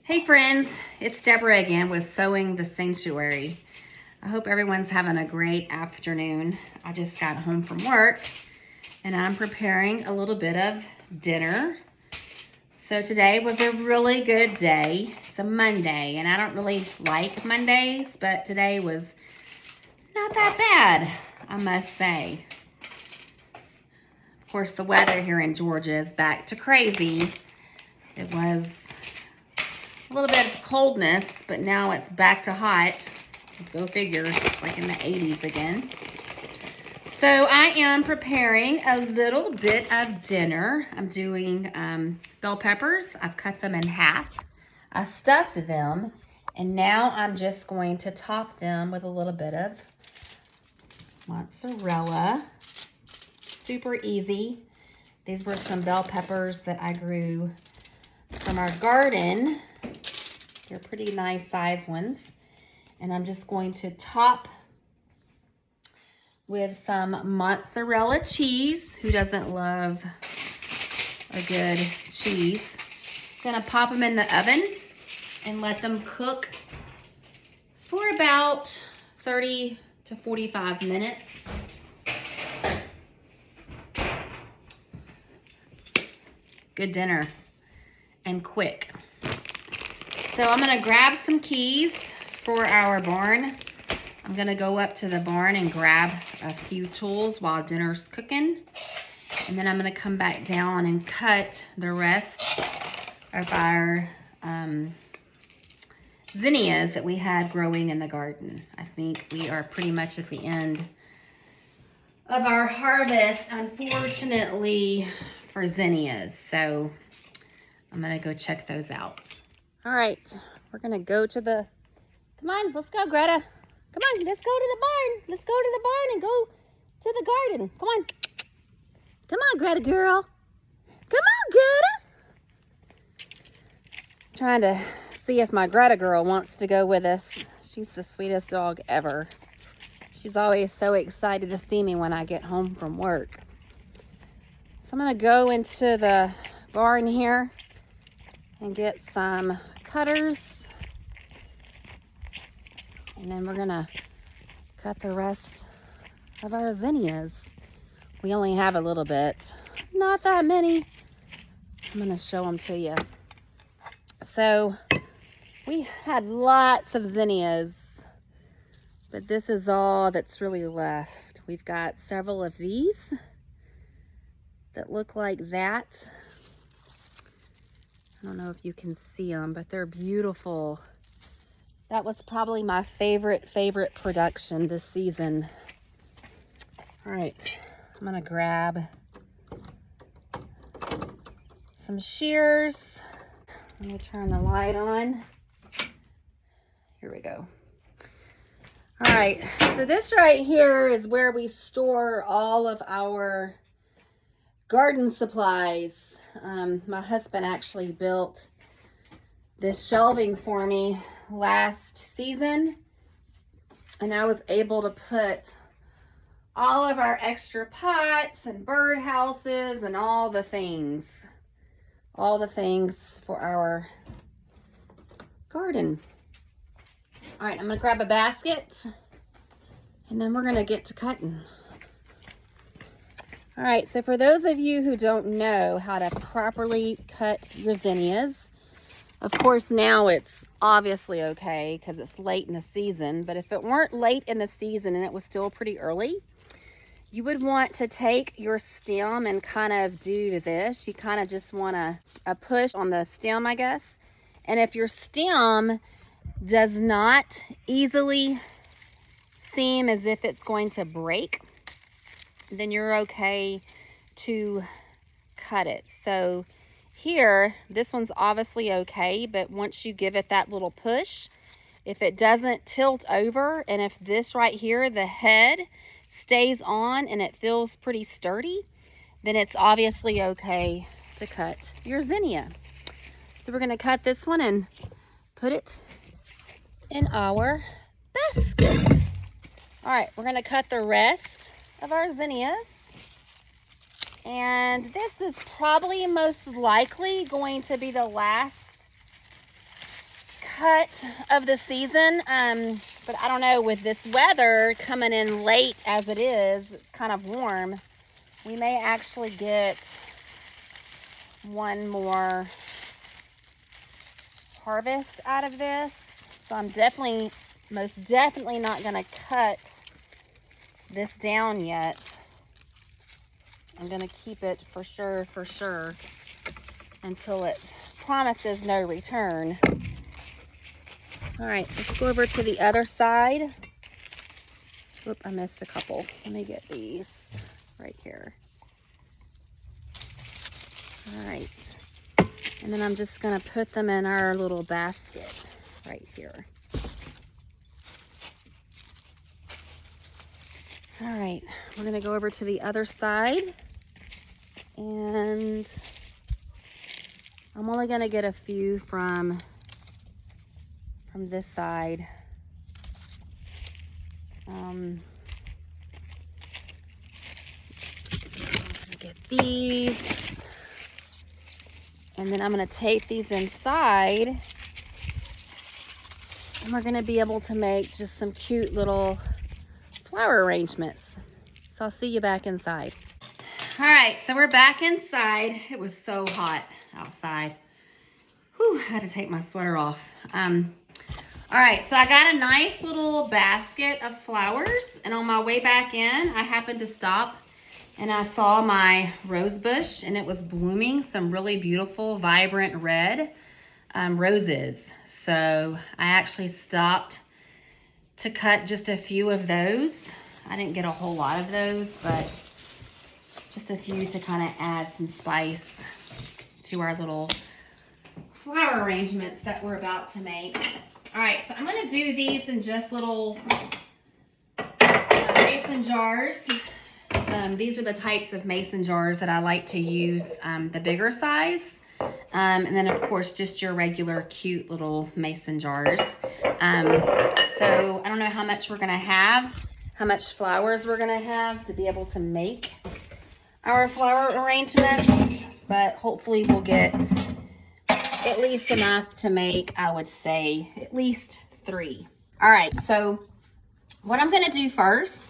Hey friends, it's Deborah again with Sewing the Sanctuary. I hope everyone's having a great afternoon. I just got home from work and I'm preparing a little bit of dinner. So today was a really good day. It's a Monday and I don't really like Mondays, but today was not that bad, I must say. Of course, the weather here in Georgia is back to crazy. It was a little bit of coldness, but now it's back to hot. Go figure, it's like in the 80s again. So I am preparing a little bit of dinner. I'm doing bell peppers. I've cut them in half. I stuffed them, and now I'm just going to top them with a little bit of mozzarella. Super easy. These were some bell peppers that I grew from our garden. They're pretty nice size ones. And I'm just going to top with some mozzarella cheese. Who doesn't love a good cheese? Gonna pop them in the oven and let them cook for about 30 to 45 minutes. Good dinner and quick. So I'm gonna grab some keys for our barn. I'm gonna go up to the barn and grab a few tools while dinner's cooking. And then I'm gonna come back down and cut the rest of our zinnias that we had growing in the garden. I think we are pretty much at the end of our harvest, unfortunately, for zinnias. So I'm gonna go check those out. All right, we're gonna go to the, come on, let's go, Greta. Come on, let's go to the barn. Let's go to the barn and go to the garden. Come on. Come on, Greta girl. Come on, Greta. Trying to see if my Greta girl wants to go with us. She's the sweetest dog ever. She's always so excited to see me when I get home from work. So I'm gonna go into the barn here and get some cutters, and then we're gonna cut the rest of our zinnias. We only have a little bit, not that many. I'm gonna show them to you. So we had lots of zinnias, but this is all that's really left. We've got several of these that look like that. I don't know if you can see them, but they're beautiful. That was probably my favorite production this season. All right, I'm gonna grab some shears. Let me turn the light on. Here we go. All right, so this right here is where we store all of our garden supplies. My husband actually built this shelving for me last season, and I was able to put all of our extra pots and bird houses and all the things for our garden. All right, I'm gonna grab a basket and then we're gonna get to cutting. All right, so for those of you who don't know how to properly cut your zinnias, of course now it's obviously okay because it's late in the season, but if it weren't late in the season and it was still pretty early, you would want to take your stem and kind of do this. You kind of just want a push on the stem, I guess. And if your stem does not easily seem as if it's going to break, then you're okay to cut it. So here, this one's obviously okay, but once you give it that little push, if it doesn't tilt over, and if this right here, the head stays on and it feels pretty sturdy, then it's obviously okay to cut your zinnia. So we're gonna cut this one and put it in our basket. All right, we're gonna cut the rest of our zinnias. And this is probably most likely going to be the last cut of the season, but I don't know, with this weather coming in late as it is, it's kind of warm, we may actually get one more harvest out of this. So I'm most definitely not gonna cut this down yet. I'm gonna keep it for sure until it promises no return. All right, let's go over to the other side. Oop, I missed a couple. Let me get these right here. All right, and then I'm just gonna put them in our little basket right here. All right, we're gonna go over to the other side, and I'm only gonna get a few from this side. So I'm gonna get these, and then I'm gonna take these inside, and we're gonna be able to make just some cute little flower arrangements. So I'll see you back inside. All right, so we're back inside. It was so hot outside. Whew, I had to take my sweater off. All right, so I got a nice little basket of flowers, and on my way back in, I happened to stop and I saw my rose bush, and it was blooming some really beautiful, vibrant red roses. So I actually stopped to cut just a few of those. I didn't get a whole lot of those, but just a few to kind of add some spice to our little flower arrangements that we're about to make. All right, so I'm gonna do these in just little mason jars. These are the types of mason jars that I like to use, the bigger size. And then of course, just your regular cute little mason jars. So I don't know how much we're gonna have, how much flowers we're gonna have to be able to make our flower arrangements, but hopefully we'll get at least enough to make, I would say, at least 3. All right, so what I'm gonna do first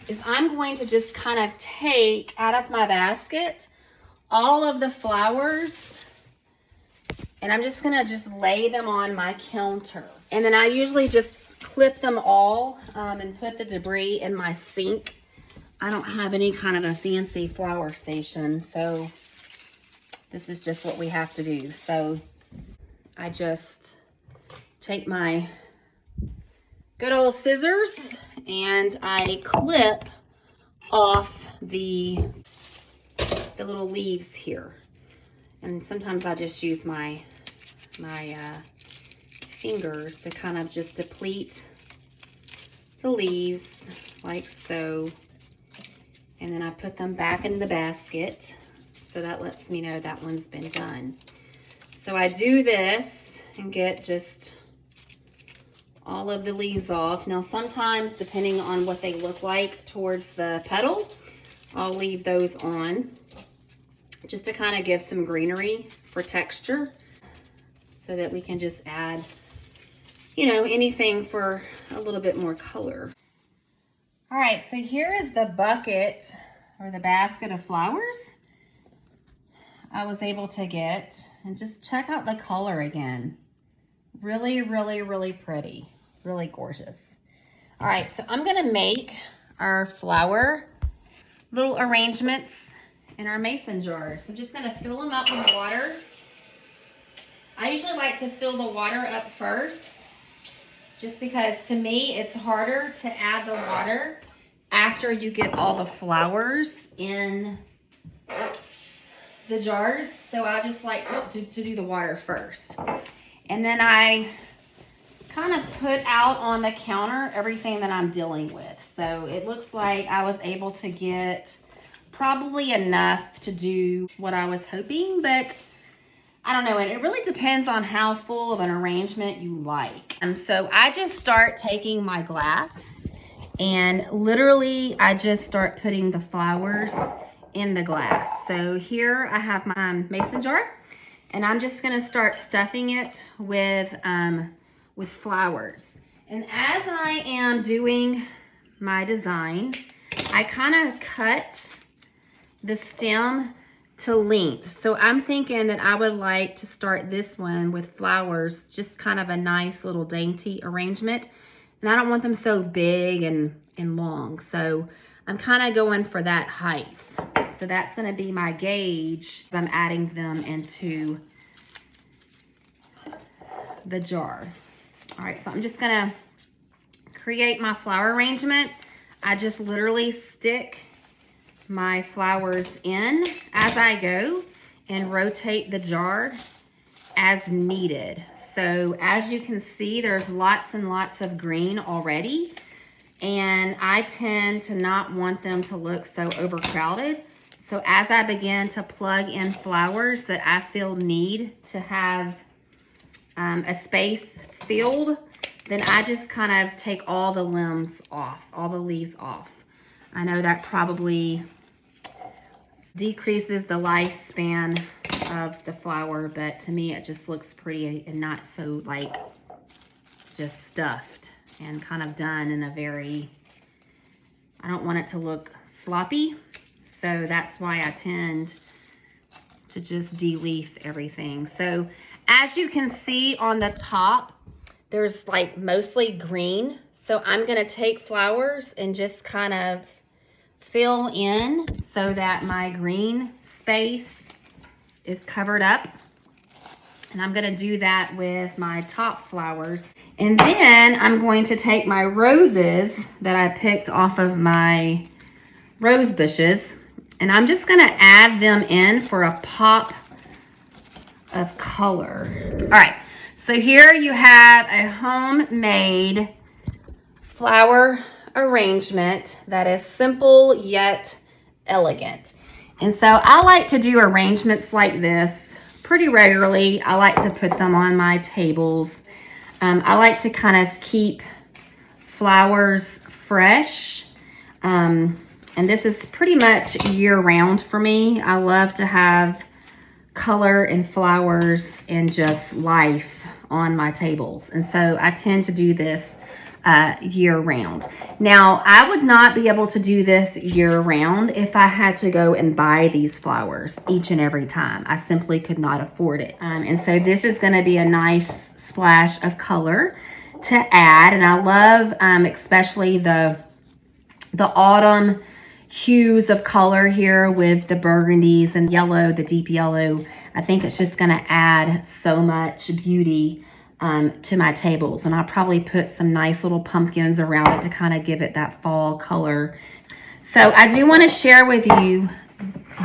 is I'm going to just kind of take out of my basket all of the flowers, and I'm just gonna lay them on my counter. And then I usually just clip them all and put the debris in my sink. I don't have any kind of a fancy flower station, so this is just what we have to do. So I just take my good old scissors and I clip off the little leaves here. And sometimes I just use my fingers to kind of just deplete the leaves like so. And then I put them back in the basket. So that lets me know that one's been done. So I do this and get just all of the leaves off. Now sometimes, depending on what they look like towards the petal, I'll leave those on just to kind of give some greenery for texture, so that we can just add, you know, anything for a little bit more color. All right, so here is the bucket or the basket of flowers I was able to get, and just check out the color again. Really, really, really pretty, really gorgeous. All right, so I'm gonna make our flower little arrangements in our mason jars. I'm just gonna fill them up with water. I usually like to fill the water up first, just because to me it's harder to add the water after you get all the flowers in the jars. So I just like to do the water first. And then I kind of put out on the counter everything that I'm dealing with. So it looks like I was able to get probably enough to do what I was hoping, but I don't know, and it really depends on how full of an arrangement you like. So I just start taking my glass, and literally I just start putting the flowers in the glass. So here I have my mason jar, and I'm just gonna start stuffing it with with flowers. And as I am doing my design, I kind of cut the stem to length. So I'm thinking that I would like to start this one with flowers, just kind of a nice little dainty arrangement. And I don't want them so big and long. So I'm kind of going for that height. So that's going to be my gauge. I'm adding them into the jar. All right, so I'm just going to create my flower arrangement. I just literally stick my flowers in as I go and rotate the jar as needed. So as you can see, there's lots and lots of green already, and I tend to not want them to look so overcrowded. So as I begin to plug in flowers that I feel need to have a space filled, then I just kind of take all the limbs off, all the leaves off. I know that probably decreases the lifespan of the flower, but to me it just looks pretty and not so like just stuffed and kind of done in a very, I don't want it to look sloppy. So that's why I tend to just de-leaf everything. So as you can see on the top, there's like mostly green. So I'm gonna take flowers and just kind of fill in so that my green space is covered up. And I'm gonna do that with my top flowers. And then I'm going to take my roses that I picked off of my rose bushes, and I'm just gonna add them in for a pop of color. All right, so here you have a homemade flower arrangement that is simple yet elegant. And so I like to do arrangements like this pretty regularly. I like to put them on my tables. I like to kind of keep flowers fresh. And this is pretty much year round for me. I love to have color and flowers and just life on my tables. And so I tend to do this year round. Now, I would not be able to do this year round if I had to go and buy these flowers each and every time. I simply could not afford it. And so this is going to be a nice splash of color to add. And I love especially the autumn hues of color here with the burgundies and yellow, the deep yellow. I think it's just going to add so much beauty to my tables. And I'll probably put some nice little pumpkins around it to kind of give it that fall color. So I do want to share with you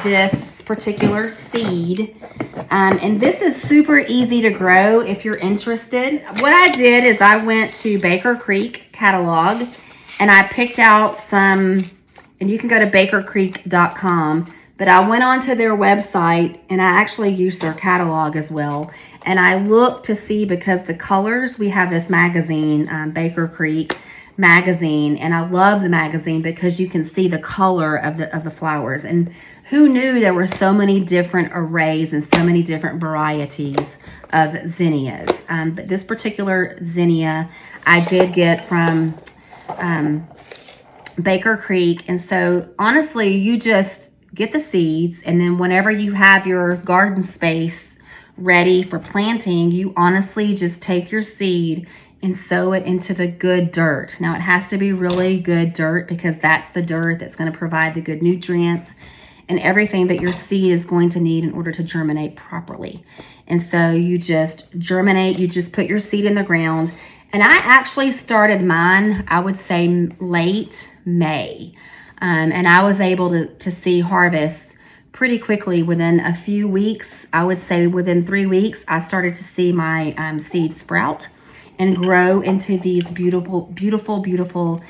this particular seed. And this is super easy to grow if you're interested. What I did is I went to Baker Creek catalog and I picked out some, and you can go to bakercreek.com, but I went onto their website and I actually used their catalog as well. And I looked to see, because the colors, we have this magazine, Baker Creek magazine, and I love the magazine because you can see the color of the flowers. And who knew there were so many different arrays and so many different varieties of zinnias. But this particular zinnia I did get from Baker Creek. And so honestly, you just get the seeds, and then whenever you have your garden space ready for planting, you honestly just take your seed and sow it into the good dirt. Now, it has to be really good dirt because that's the dirt that's going to provide the good nutrients and everything that your seed is going to need in order to germinate properly. And so you just germinate, you just put your seed in the ground. And I actually started mine, I would say late May. And I was able to see harvest pretty quickly within a few weeks. I would say within 3 weeks, I started to see my seed sprout and grow into these beautiful, beautiful, beautiful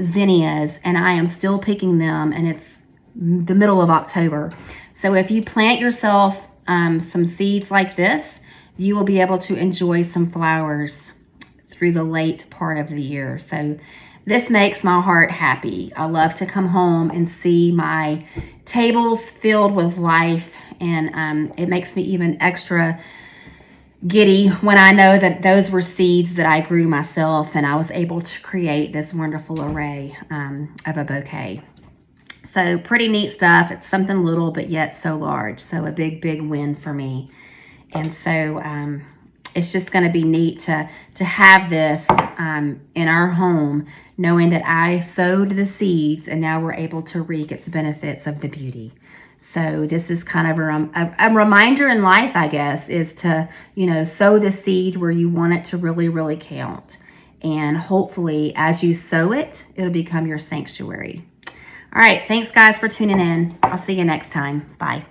zinnias. And I am still picking them, and it's the middle of October. So if you plant yourself some seeds like this, you will be able to enjoy some flowers through the late part of the year. So this makes my heart happy. I love to come home and see my tables filled with life, and it makes me even extra giddy when I know that those were seeds that I grew myself, and I was able to create this wonderful array of a bouquet. So pretty neat stuff. It's something little but yet so large. So a big, big win for me. And so it's just going to be neat to have this in our home, knowing that I sowed the seeds and now we're able to reap its benefits of the beauty. So this is kind of a reminder in life, I guess, is to, sow the seed where you want it to really, really count. And hopefully as you sow it, it'll become your sanctuary. All right. Thanks, guys, for tuning in. I'll see you next time. Bye.